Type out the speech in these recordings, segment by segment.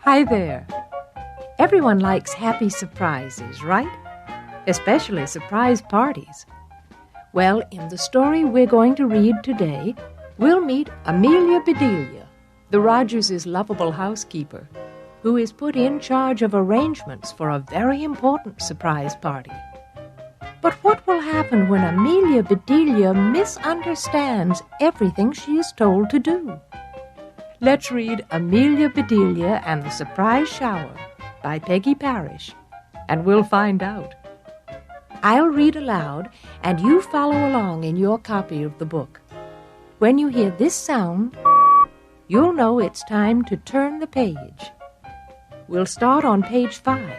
Hi there. Everyone likes happy surprises, right? Especially surprise parties. Well, in the story we're going to read today, we'll meet Amelia Bedelia, the Rogers' lovable housekeeper, who is put in charge of arrangements for a very important surprise party. But what will happen when Amelia Bedelia misunderstands everything she is told to do? Let's read Amelia Bedelia and the Surprise Shower by Peggy Parish, and we'll find out. I'll read aloud, and you follow along in your copy of the book. When you hear this sound, you'll know it's time to turn the page. We'll start on page 5,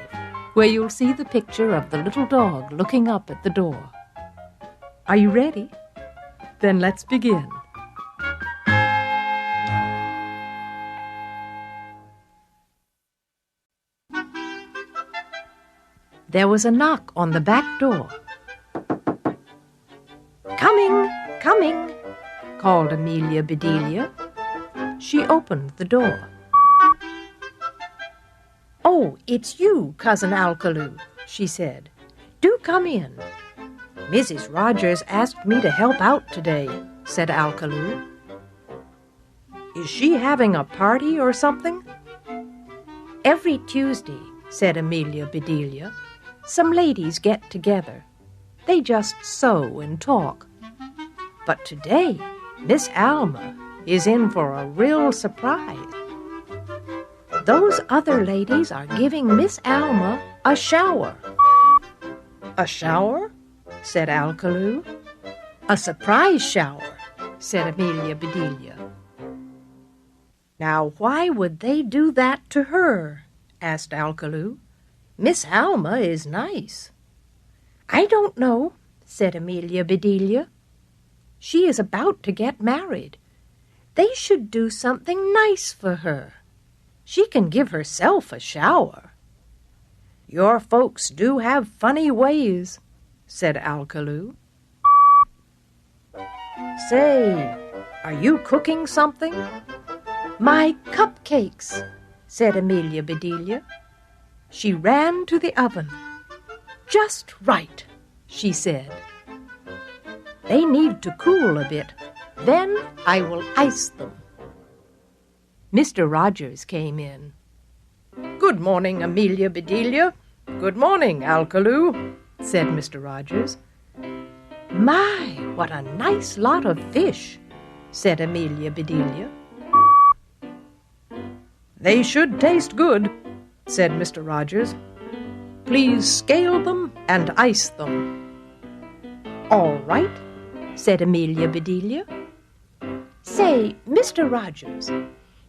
where you'll see the picture of the little dog looking up at the door. Are you ready? Then let's begin. There was a knock on the back door. "Coming, coming," called Amelia Bedelia. She opened the door. "Oh, it's you, Cousin Alalo," she said. "Do come in." "Mrs. Rogers asked me to help out today," said Alalo. "Is she having a party or something?" "Every Tuesday," said Amelia Bedelia, "some ladies get together. They just sew and talk. But today, Miss Alma is in for a real surprise. Those other ladies are giving Miss Alma a shower." "A shower?" said Alalo. "A surprise shower," said Amelia Bedelia. "Now, why would they do that to her?" asked Alalo. "Miss Alma is nice." "I don't know," said Amelia Bedelia. "She is about to get married. They should do something nice for her. She can give herself a shower." "Your folks do have funny ways," said Alalo. "Say, are you cooking something?" "My cupcakes," said Amelia Bedelia. She ran to the oven. "Just right," she said. "They need to cool a bit. Then I will ice them." Mr. Rogers came in. "Good morning, Amelia Bedelia. Good morning, Alalo," said Mr. Rogers. "My, what a nice lot of fish," said Amelia Bedelia. "They should taste good," said Mr. Rogers. "Please scale them and ice them." "All right," said Amelia Bedelia. "Say, Mr. Rogers,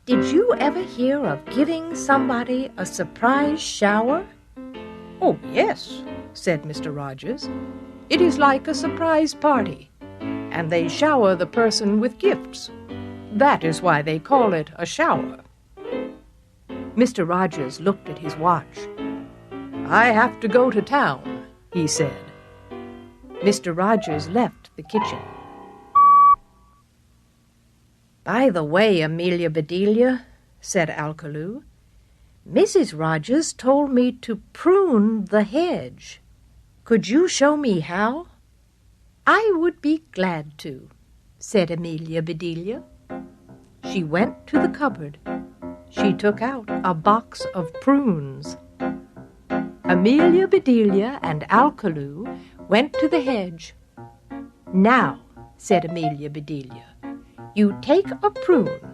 did you ever hear of giving somebody a surprise shower?" "Oh, yes," said Mr. Rogers. "It is like a surprise party, and they shower the person with gifts. That is why they call it a shower." Mr. Rogers looked at his watch. "I have to go to town," he said. Mr. Rogers left the kitchen. "By the way, Amelia Bedelia," said Alalo, "Mrs. Rogers told me to prune the hedge. Could you show me how?" "I would be glad to," said Amelia Bedelia. She went to the cupboard. She took out a box of prunes. Amelia Bedelia and Alalo went to the hedge. "Now," said Amelia Bedelia, "you take a prune,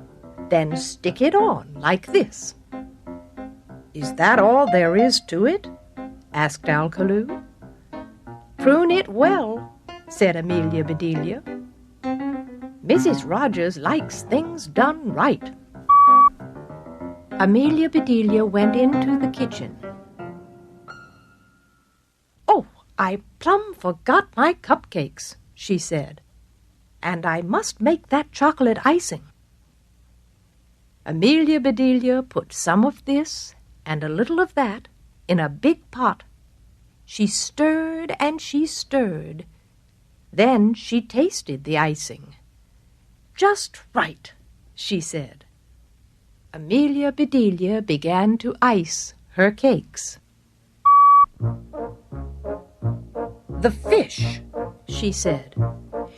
then stick it on like this." "Is that all there is to it?" asked Alalo. "Prune it well," said Amelia Bedelia. "Mrs. Rogers likes things done right." Amelia Bedelia went into the kitchen. "Oh, I plumb forgot my cupcakes," she said, "and I must make that chocolate icing." Amelia Bedelia put some of this and a little of that in a big pot. She stirred and she stirred. Then she tasted the icing. "Just right," she said. Amelia Bedelia began to ice her cakes. "The fish," she said.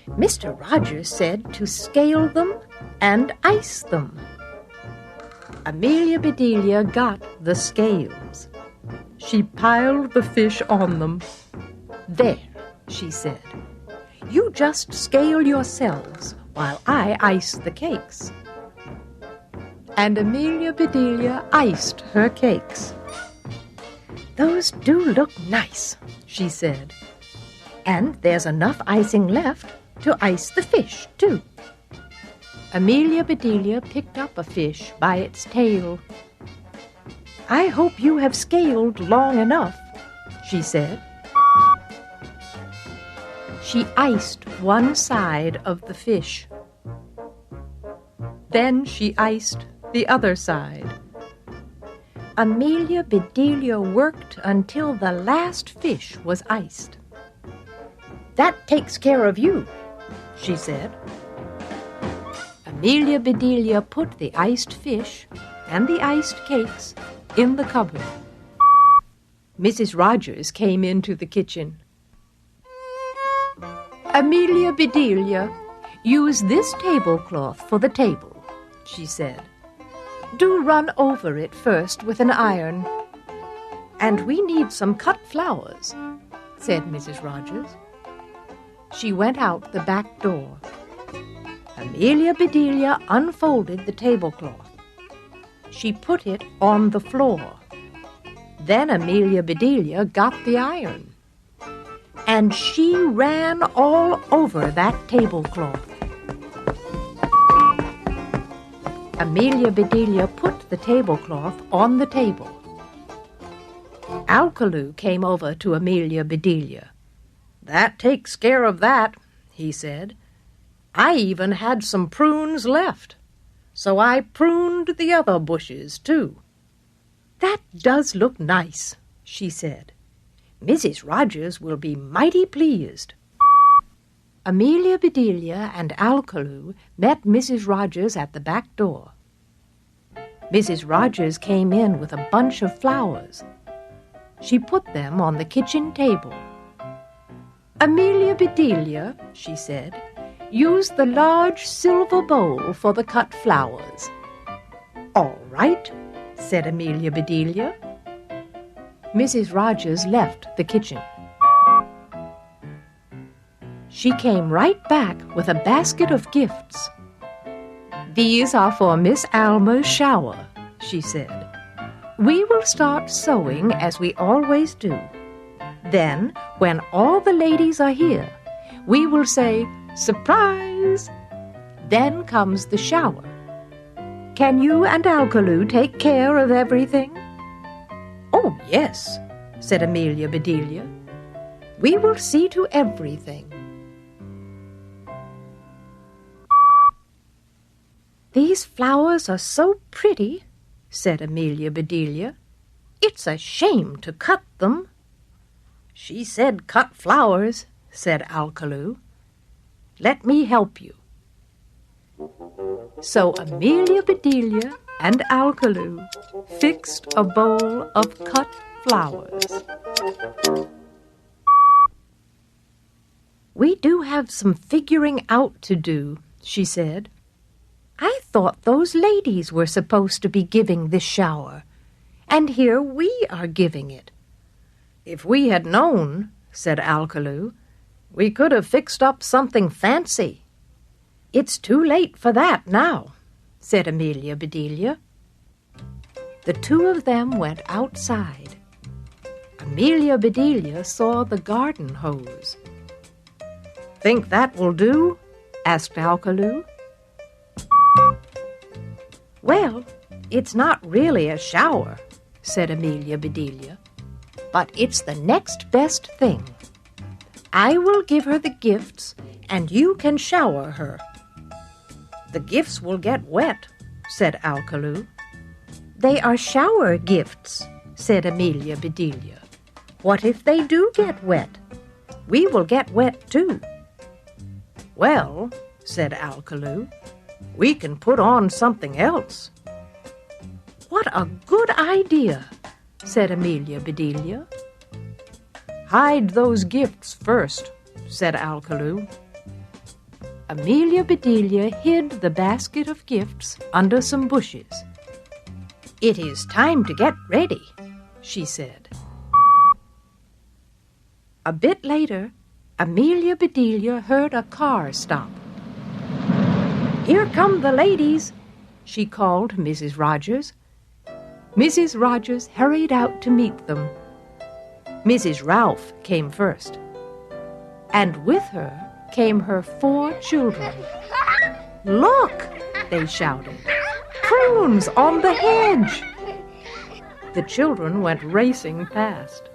"Mr. Rogers said to scale them and ice them." Amelia Bedelia got the scales. She piled the fish on them. "There," she said. "You just scale yourselves while I ice the cakes." And Amelia Bedelia iced her cakes. "Those do look nice," she said. "And there's enough icing left to ice the fish, too." Amelia Bedelia picked up a fish by its tail. "I hope you have scaled long enough," she said. She iced one side of the fish. Then she iced the other side. Amelia Bedelia worked until the last fish was iced. "That takes care of you," she said. Amelia Bedelia put the iced fish and the iced cakes in the cupboard. Mrs. Rogers came into the kitchen. "Amelia Bedelia, use this tablecloth for the table," she said. "Do run over it first with an iron." "And we need some cut flowers," said Mrs. Rogers. She went out the back door. Amelia Bedelia unfolded the tablecloth. She put it on the floor. Then Amelia Bedelia got the iron. And she ran all over that tablecloth. Amelia Bedelia put the tablecloth on the table. Alalo came over to Amelia Bedelia. "That takes care of that," he said. "I even had some prunes left, so I pruned the other bushes, too." "That does look nice," she said. "Mrs. Rogers will be mighty pleased." Amelia Bedelia and Alalo met Mrs. Rogers at the back door. Mrs. Rogers came in with a bunch of flowers. She put them on the kitchen table. "Amelia Bedelia," she said, "use the large silver bowl for the cut flowers." "All right," said Amelia Bedelia. Mrs. Rogers left the kitchen. She came right back with a basket of gifts. "These are for Miss Alma's shower," she said. "We will start sewing as we always do. Then, when all the ladies are here, we will say, 'Surprise!' Then comes the shower. Can you and Alalo take care of everything?" "Oh, yes," said Amelia Bedelia. "We will see to everything." "These flowers are so pretty," said Amelia Bedelia. "It's a shame to cut them." "She said cut flowers," said Alalo. "Let me help you." So Amelia Bedelia and Alalo fixed a bowl of cut flowers. "We do have some figuring out to do," she said. "I thought those ladies were supposed to be giving this shower, and here we are giving it." "If we had known," said Alalo, "we could have fixed up something fancy." "It's too late for that now," said Amelia Bedelia. The two of them went outside. Amelia Bedelia saw the garden hose. "Think that will do?" asked Alalo. "Well, it's not really a shower," said Amelia Bedelia, "but it's the next best thing. I will give her the gifts, and you can shower her." "The gifts will get wet," said Alalo. "They are shower gifts," said Amelia Bedelia. "What if they do get wet? We will get wet too." "Well," said Alalo, "we can put on something else." What a good idea, said Amelia Bedelia. Hide those gifts first, said Alalo. Amelia Bedelia hid the basket of gifts under some bushes. It is time to get ready, she said. A bit later, Amelia Bedelia heard a car stop. Here come the ladies, she called Mrs. Rogers. Mrs. Rogers hurried out to meet them. Mrs. Ralph came first, and with her came her 4 children. Look, they shouted, prunes on the hedge. The children went racing past.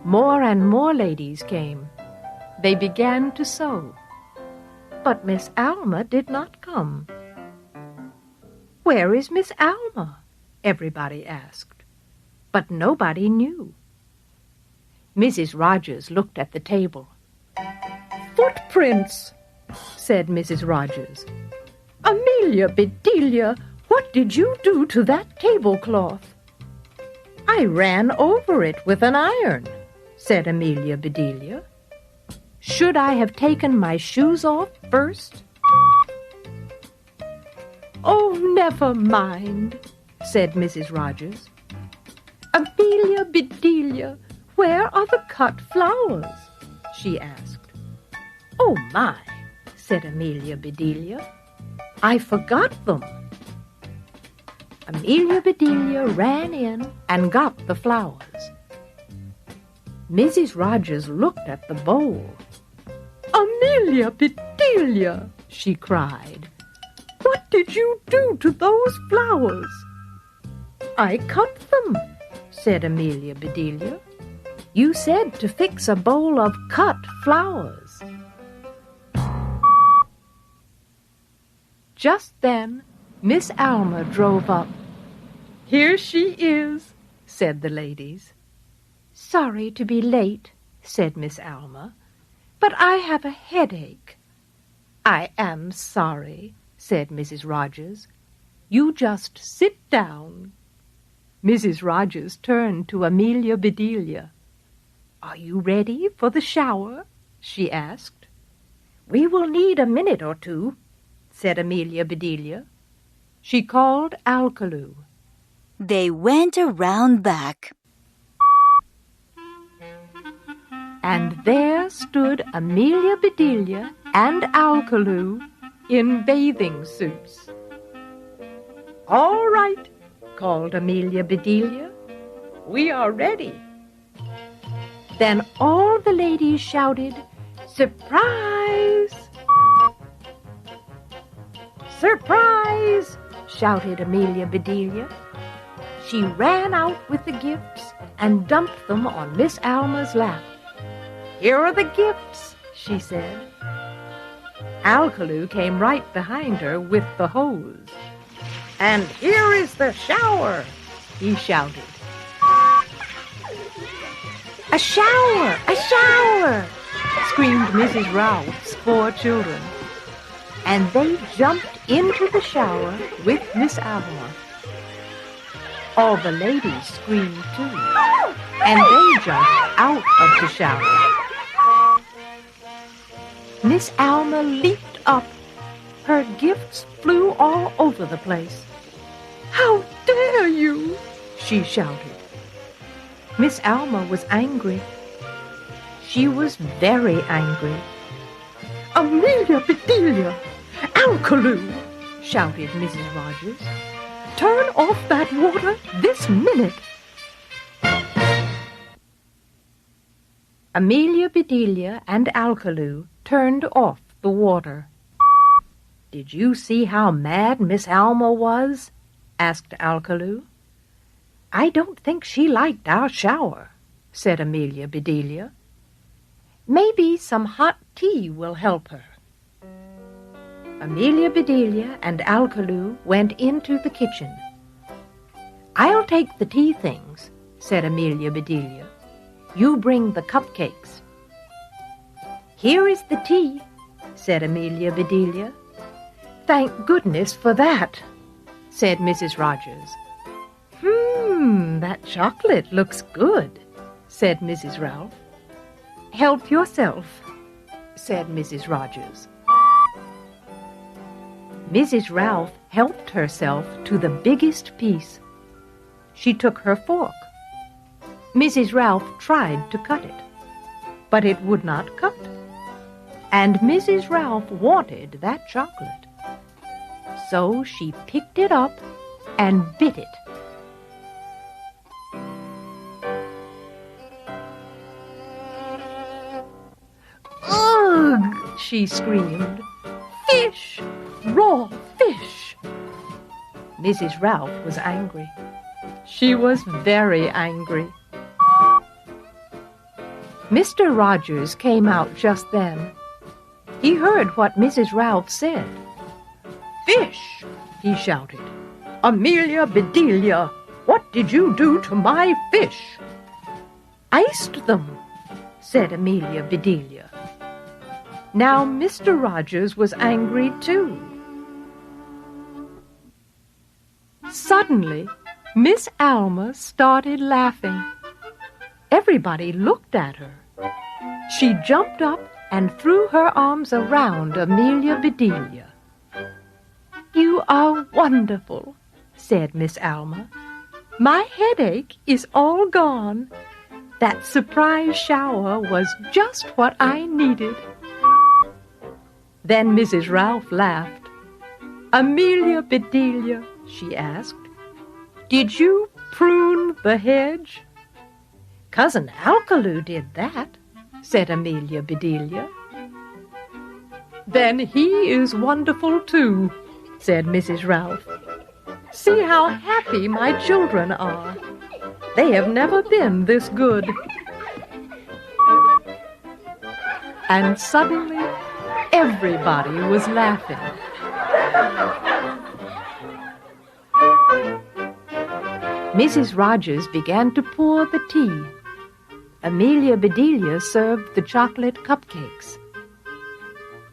More and more ladies came. They began to sew. But Miss Alma did not come. Where is Miss Alma? Everybody asked. But nobody knew. Mrs. Rogers looked at the table. Footprints, said Mrs. Rogers. Amelia Bedelia, what did you do to that tablecloth? I ran over it with an iron, said Amelia Bedelia. Should I have taken my shoes off first? Oh, never mind, said Mrs. Rogers. Amelia Bedelia, where are the cut flowers? She asked. Oh, my, said Amelia Bedelia. I forgot them. Amelia Bedelia ran in and got the flowers. Mrs. Rogers looked at the bowl. Amelia Bedelia, she cried. What did you do to those flowers? I cut them, said Amelia Bedelia. You said to fix a bowl of cut flowers. Just then, Miss Alma drove up. Here she is, said the ladies. Sorry to be late, said Miss Alma, but I have a headache. I am sorry, said Mrs. Rogers. You just sit down. Mrs. Rogers turned to Amelia Bedelia. Are you ready for the shower? She asked. We will need a minute or two, said Amelia Bedelia. She called Alalo. They went around back. And there stood Amelia Bedelia and Alalo in bathing suits. All right, called Amelia Bedelia. We are ready. Then all the ladies shouted, Surprise! Surprise! Shouted Amelia Bedelia. She ran out with the gifts and dumped them on Miss Alma's lap. Here are the gifts, she said. Alalo came right behind her with the hose. And here is the shower, he shouted. A shower! A shower! Screamed Mrs. Ralph's 4 children. And they jumped into the shower with Miss Alma. All the ladies screamed too, and they jumped out of the shower. Miss Alma leaped up. Her gifts flew all over the place. How dare you? She shouted. Miss Alma was angry. She was very angry. Amelia Bedelia! Alalo! Shouted Mrs. Rogers. Turn off that water this minute. Amelia Bedelia and Alalo turned off the water. Did you see how mad Miss Alma was? Asked Alalo. I don't think she liked our shower, said Amelia Bedelia. Maybe some hot tea will help her. Amelia Bedelia and Alalo went into the kitchen. I'll take the tea things, said Amelia Bedelia. You bring the cupcakes. Here is the tea, said Amelia Bedelia. Thank goodness for that. said Mrs. Rogers. That chocolate looks good, said Mrs. Ralph. Help yourself, said Mrs. Rogers. Mrs. Ralph helped herself to the biggest piece. She took her fork. Mrs. Ralph tried to cut it, but it would not cut. And Mrs. Ralph wanted that chocolate. So she picked it up and bit it. "Ugh!" she screamed. "Fish! Raw fish!" Mrs. Ralph was angry. She was very angry. Mr. Rogers came out just then. He heard what Mrs. Ralph said. "Fish!" he shouted. "Amelia, Bedelia, what did you do to my fish?" "Iced them," said Amelia Bedelia. Now Mr. Rogers was angry too. Suddenly, Miss Alma started laughing. Everybody looked at her. She jumped up and threw her arms around Amelia Bedelia. "You are wonderful," said Miss Alma. "My headache is all gone. That surprise shower was just what I needed." Then Mrs. Ralph laughed. "Amelia Bedelia," she asked, "did you prune the hedge?" "Cousin Alalo did that," said Amelia Bedelia. "Then he is wonderful too," said Mrs. Ralph. "See how happy my children are. They have never been this good." And suddenly, everybody was laughing. Mrs. Rogers began to pour the tea. Amelia Bedelia served the chocolate cupcakes.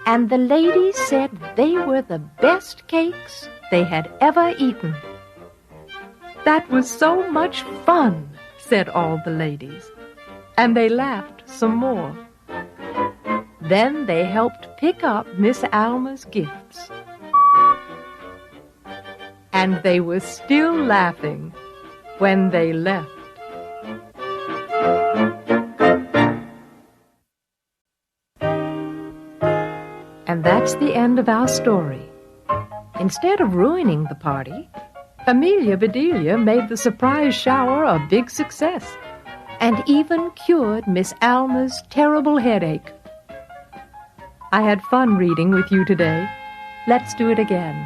And the ladies said they were the best cakes they had ever eaten. "That was so much fun," said all the ladies, and they laughed some more. Then they helped pick up Miss Alma's gifts. And they were still laughing when they left. And that's the end of our story. Instead of ruining the party, Amelia Bedelia made the surprise shower a big success and even cured Miss Alma's terrible headache. I had fun reading with you today. Let's do it again.